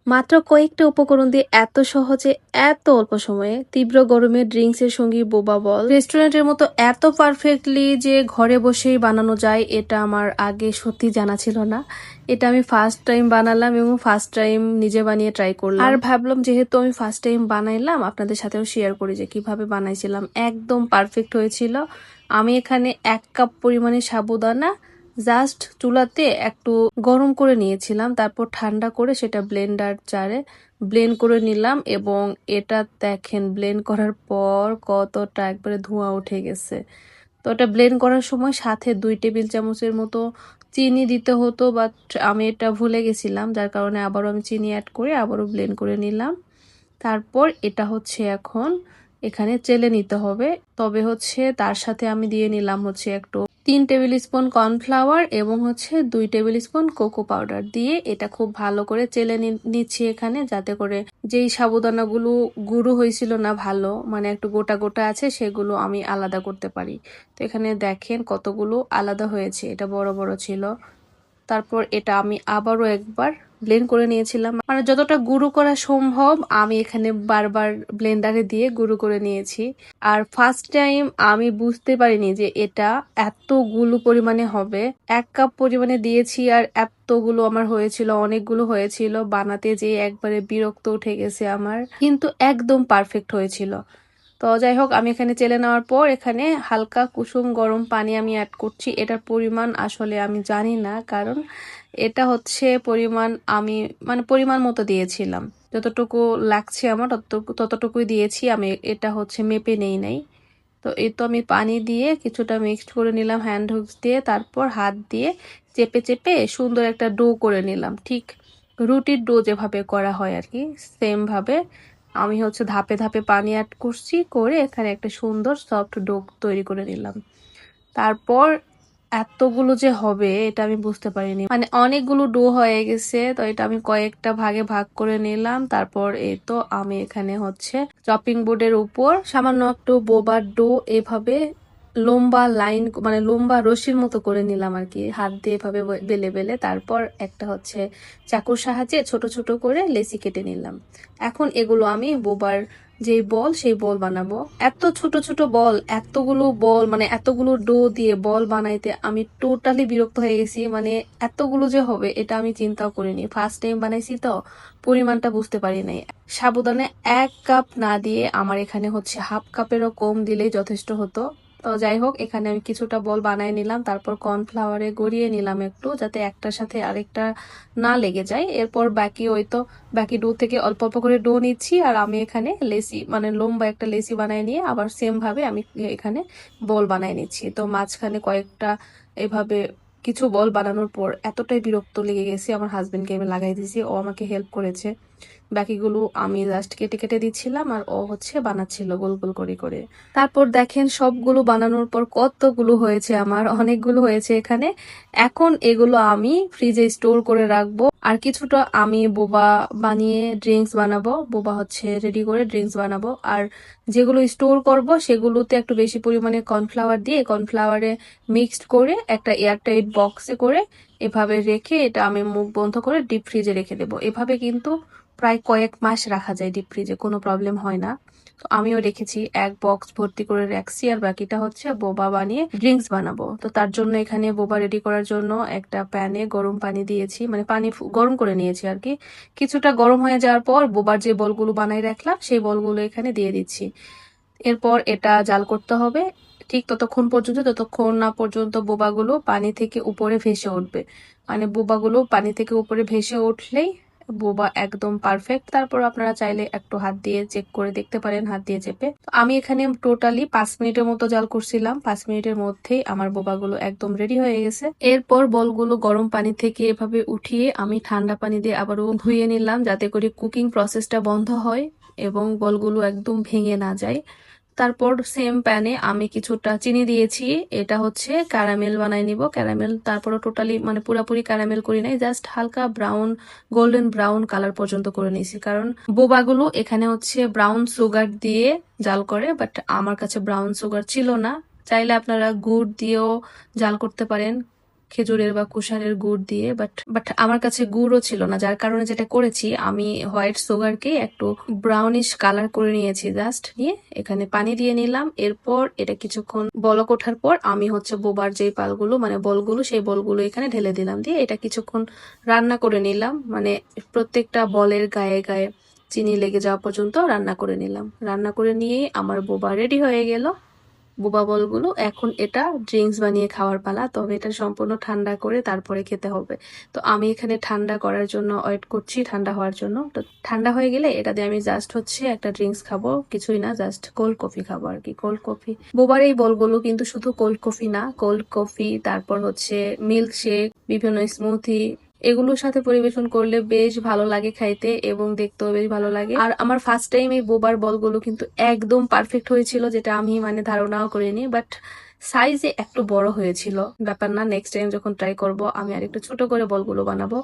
মাত্র কয়েকটা উপকরণ দিয়ে এত সহজে এত অল্প সময়ে তীব্র গরমে ড্রিঙ্কসের সঙ্গী বোবা বল রেস্টুরেন্টের মতো এত পারফেক্টলি যে ঘরে বসেই বানানো যায় এটা আমার আগে সত্যি জানা ছিল না। এটা আমি ফার্স্ট টাইম বানালাম এবং ফার্স্ট টাইম নিজে বানিয়ে ট্রাই করলাম আর ভাবলাম যেহেতু আমি ফার্স্ট টাইম বানাইলাম আপনাদের সাথেও শেয়ার করি যে কিভাবে বানাইছিলাম। একদম পারফেক্ট হয়েছিল। আমি এখানে 1 কাপ পরিমাণে সাবুদানা জাস্ট চুলাতে একটু গরম করে নিয়েছিলাম, তারপর ঠান্ডা করে সেটা ব্লেন্ডার জারে ব্লেন্ড করে নিলাম এবং এটা দেখেন ব্লেন্ড করার পর কতটা একবারে ধোঁয়া উঠে গেছে। তো এটা ব্লেন্ড করার সময় সাথে 2 টেবিল চামচের মতো চিনি দিতে হতো, বাট আমি এটা ভুলে গেছিলাম, যার কারণে আবারও আমি চিনি অ্যাড করে আবারও ব্লেন্ড করে নিলাম। তারপর এটা হচ্ছে এখন এখানে চেলে নিতে হবে। তবে হচ্ছে তার সাথে আমি দিয়ে নিলাম হচ্ছে একটু 3 টেবিল স্পুন কর্নফ্লাওয়ার এবং হচ্ছে 2 টেবিল স্পুন কোকো পাউডার দিয়ে এটা খুব ভালো করে চেলে নিচ্ছি এখানে, যাতে করে যেই সাবুদানাগুলো গুঁড়ো হয়েছিল না ভালো মানে একটু গোটা গোটা আছে সেগুলো আমি আলাদা করতে পারি। তো এখানে দেখেন কতগুলো আলাদা হয়েছে, এটা বড় বড় ছিল। তারপর এটা আমি আবারও একবার ব্লেন্ড করে নিয়েছিলাম, মানে যতটা গুঁড়ো করা সম্ভব আমি এখানে বারবার ব্লেন্ডারে দিয়ে গুঁড়ো করে নিয়েছি। আর ফার্স্ট টাইম আমি বুঝতে পারিনি যে এটা এতগুলো পরিমাণে হবে। 1 কাপ পরিমাণে দিয়েছি আর এতগুলো আমার হয়েছিল, অনেকগুলো হয়েছিল। বানাতে যেয়ে একবারে বিরক্ত উঠে গেছে আমার, কিন্তু একদম পারফেক্ট হয়েছিল। তো যাই হোক, আমি এখানে চেলে নেওয়ার পর এখানে হালকা কুসুম গরম পানি আমি অ্যাড করছি। এটার পরিমাণ আসলে আমি জানি না, কারণ এটা হচ্ছে পরিমাণ আমি মানে পরিমাণ মতো দিয়েছিলাম, যতটুকু লাগছে আমার ততটুকুই দিয়েছি আমি। এটা হচ্ছে মেপে নেই নাই। তো এই তো আমি পানি দিয়ে কিছুটা মিক্সড করে নিলাম হ্যান্ড হুকস দিয়ে, তারপর হাত দিয়ে চেপে চেপে সুন্দর একটা ডো করে নিলাম, ঠিক রুটির ডো যেভাবে করা হয় আর কি সেম ভাবে। আমি হচ্ছে ধাপে ধাপে পানি অ্যাড করছি, করে এখানে একটা সুন্দর সফট ডো তৈরি করে নিলাম। তারপর এতগুলো যে হবে এটা আমি বুঝতে পারিনি, মানে অনেকগুলো ডো হয়ে গেছে। তো এটা আমি কয়েকটা ভাগে ভাগ করে নিলাম। তারপর এই তো আমি এখানে হচ্ছে চপিং বোর্ডের উপর সামান্য একটু বোবার ডো এভাবে লম্বা লাইন মানে লম্বা রশির মতো করে নিলাম আর কি, হাত দিয়ে এভাবে বেলে বেলে। তারপর একটা হচ্ছে চাকুর সাহায্যে ছোট ছোট করে লেচি কেটে নিলাম। এখন এগুলো আমি বোবার যে বল সেই বল বানাবো। এত ছোট ছোট বল, এতগুলো বল মানে এতগুলো ডো দিয়ে বল বানাইতে আমি টোটালি বিরক্ত হয়ে গেছি। মানে এতগুলো যে হবে এটা আমি চিন্তাও করিনি, ফার্স্ট টাইম বানাইছি তো পরিমাণটা বুঝতে পারি নাই। সাবুদানা 1 কাপ না দিয়ে আমার এখানে হচ্ছে হাফ কাপেরও কম দিলেই যথেষ্ট হতো। তো যাই হোক, এখানে আমি কিছুটা বল বানায় নিলাম, তারপর কর্নফ্লাওয়ারে গড়িয়ে নিলাম একটু, যাতে একটার সাথে আরেকটা না লেগে যায়। এরপর বাকি ওই তো বাকি ডো থেকে অল্প অল্প করে ডো নিচ্ছি, আর আমি এখানে লেসি মানে লম্বা একটা লেসি বানায় নিয়ে আবার সেম ভাবে আমি এখানে বল বানায় নিচ্ছি। তো মাঝখানে কয়েকটা এভাবে কিছু বল বানানোর পর এতটাই বিরক্ত লেগে গেছে, আমার হাজবেন্ডকে আমি লাগাই দিয়েছি, ও আমাকে হেল্প করেছে। বাকিগুলো আমি জাস্ট কেটে কেটে দিচ্ছিলাম আর ও হচ্ছে বানাচ্ছিল গোল গোল করে করে। তারপর দেখেন সবগুলো বানানোর পর কতগুলো হয়েছে, আমার অনেকগুলো হয়েছে এখানে। এখন এগুলো আমি ফ্রিজে স্টোর করে রাখবো। আর কিছুটা আমি বোবা বানিয়ে ড্রিঙ্কস বানাবো, বোবা হচ্ছে রেডি করে ড্রিঙ্কস বানাবো। আর যেগুলো স্টোর করব সেগুলোতে একটু বেশি পরিমাণে কর্নফ্লাওয়ার দিয়ে কর্নফ্লাওয়ারে মিক্সড করে একটা এয়ারটাইট বক্সে করে এভাবে রেখে এটা আমি মুখ বন্ধ করে ডিপ ফ্রিজে রেখে দেবো। এভাবে কিন্তু প্রায় কয়েক মাস রাখা যায় ডিপ ফ্রিজে, কোনো প্রবলেম হয় না। তো আমিও রেখেছি, 1 বক্স ভর্তি করে রাখছি। আর বাকিটা হচ্ছে বোবা বানিয়ে ড্রিঙ্কস বানাবো। তো তার জন্য এখানে বোবা রেডি করার জন্য একটা প্যানে গরম পানি দিয়েছি, মানে পানি গরম করে নিয়েছি আর কি। কিছুটা গরম হয়ে যাওয়ার পর বোবার যে বলগুলো বানাই রাখলাম সেই বলগুলো এখানে দিয়ে দিচ্ছি। এরপর এটা জাল করতে হবে ঠিক ততক্ষণ পর্যন্ত যতক্ষণ না পর্যন্ত বোবাগুলো পানি থেকে উপরে ভেসে উঠবে। মানে বোবাগুলো পানি থেকে উপরে ভেসে উঠলেই বোবা একদম পারফেক্ট। তারপর আপনারা চাইলে একটু হাত দিয়ে চেক করে দেখতে পারেন, হাত দিয়ে চেপে। তো আমি এখানে টোটালি 5 মিনিটের মতো জাল করছিলাম, 5 মিনিটের মধ্যেই আমার বোবাগুলো একদম রেডি হয়ে গেছে। এরপর বলগুলো গরম পানি থেকে এভাবে উঠিয়ে আমি ঠান্ডা পানি দিয়ে আবারও ধুয়ে নিলাম, যাতে করে কুকিং প্রসেসটা বন্ধ হয় এবং বলগুলো একদম ভেঙে না যায়। তারপর সেম প্যানে আমি কিছুটা চিনি দিয়েছি, এটা হচ্ছে ক্যারামেল বানাই নিব ক্যারামেল। তারপরে টোটালি মানে পুরাপুরি ক্যারামেল করি নাই, জাস্ট হালকা ব্রাউন গোল্ডেন ব্রাউন কালার পর্যন্ত করে নিয়েছি, কারণ বোবাগুলো এখানে হচ্ছে ব্রাউন সুগার দিয়ে জাল করে, বাট আমার কাছে ব্রাউন সুগার ছিল না। চাইলে আপনারা গুড় দিয়েও জাল করতে পারেন, খেজুরের বা কুশারের গুড় দিয়ে, বাট আমার কাছে গুড়ও ছিল না, যার কারণে যেটা করেছি আমি হোয়াইট সুগারকে একটু ব্রাউনিশ কালার করে নিয়েছি। জাস্ট নিয়ে এখানে পানি দিয়ে নিলাম। এরপর এটা কিছুক্ষণ বলক ওঠার পর আমি হচ্ছে বোবার যে পালগুলো মানে বলগুলো, সেই বলগুলো এখানে ঢেলে দিলাম, দিয়ে এটা কিছুক্ষণ রান্না করে নিলাম। মানে প্রত্যেকটা বলের গায়ে গায়ে চিনি লেগে যাওয়া পর্যন্ত রান্না করে নিলাম। রান্না করে নিয়ে আমার বোবা রেডি হয়ে গেল, বোবা বলগুলো। এখন এটা ড্রিঙ্কস বানিয়ে খাওয়ার পালা, তবে এটা সম্পূর্ণ ঠান্ডা করে তারপরে খেতে হবে। তো আমি এখানে ঠান্ডা করার জন্য ওয়েট করছি, ঠান্ডা হওয়ার জন্য। তো ঠান্ডা হয়ে গেলে এটা দিয়ে আমি জাস্ট হচ্ছে একটা ড্রিঙ্কস খাবো, কিছুই না, জাস্ট কোল্ড কফি খাবো আর কি। কোল্ড কফি, বোবার এই বলগুলো কিন্তু শুধু কোল্ড কফি না, কোল্ড কফি, তারপর হচ্ছে মিল্ক শেক, বিভিন্ন স্মুথি, এগুলোর সাথে পরিবেশন করলে বেশ ভালো লাগে খাইতে এবং দেখতেও বেশ ভালো লাগে। আর আমার ফার্স্ট টাইম এই বোবার বলগুলো কিন্তু একদম পারফেক্ট হয়েছিল, যেটা আমি মানে ধারণাও করিনি। বাট সাইজে একটু বড় হয়েছিল, ব্যাপার না, নেক্সট টাইম যখন ট্রাই করব আমি আর একটু ছোট করে বলগুলো বানাবো।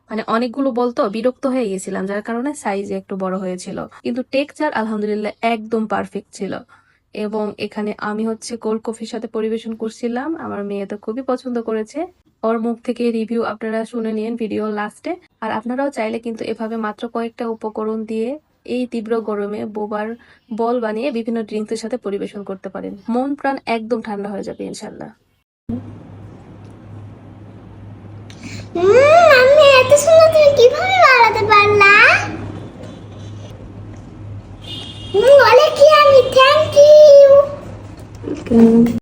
মানে অনেকগুলো বল তো বিরক্ত হয়ে গেছিলাম, যার কারণে সাইজে একটু বড় হয়েছিল, কিন্তু টেক্সচার আলহামদুলিল্লাহ একদম পারফেক্ট ছিল। এবং এখানে আমি হচ্ছে কোল্ড কফির সাথে পরিবেশন করছিলাম, আমার মেয়ে তো খুবই পছন্দ করেছে। ওর মুখ থেকে রিভিউ আপনারা শুনে নিন ভিডিও লাস্টে। আর আপনারাও চাইলে কিন্তু এভাবে মাত্র কয়েকটা উপকরণ দিয়ে এই তীব্র গরমে বোবার বল বানিয়ে বিভিন্ন ড্রিঙ্কসের সাথে পরিবেশন করতে পারেন, মন প্রাণ একদম ঠান্ডা হয়ে যাবে ইনশাল্লাহ। আমি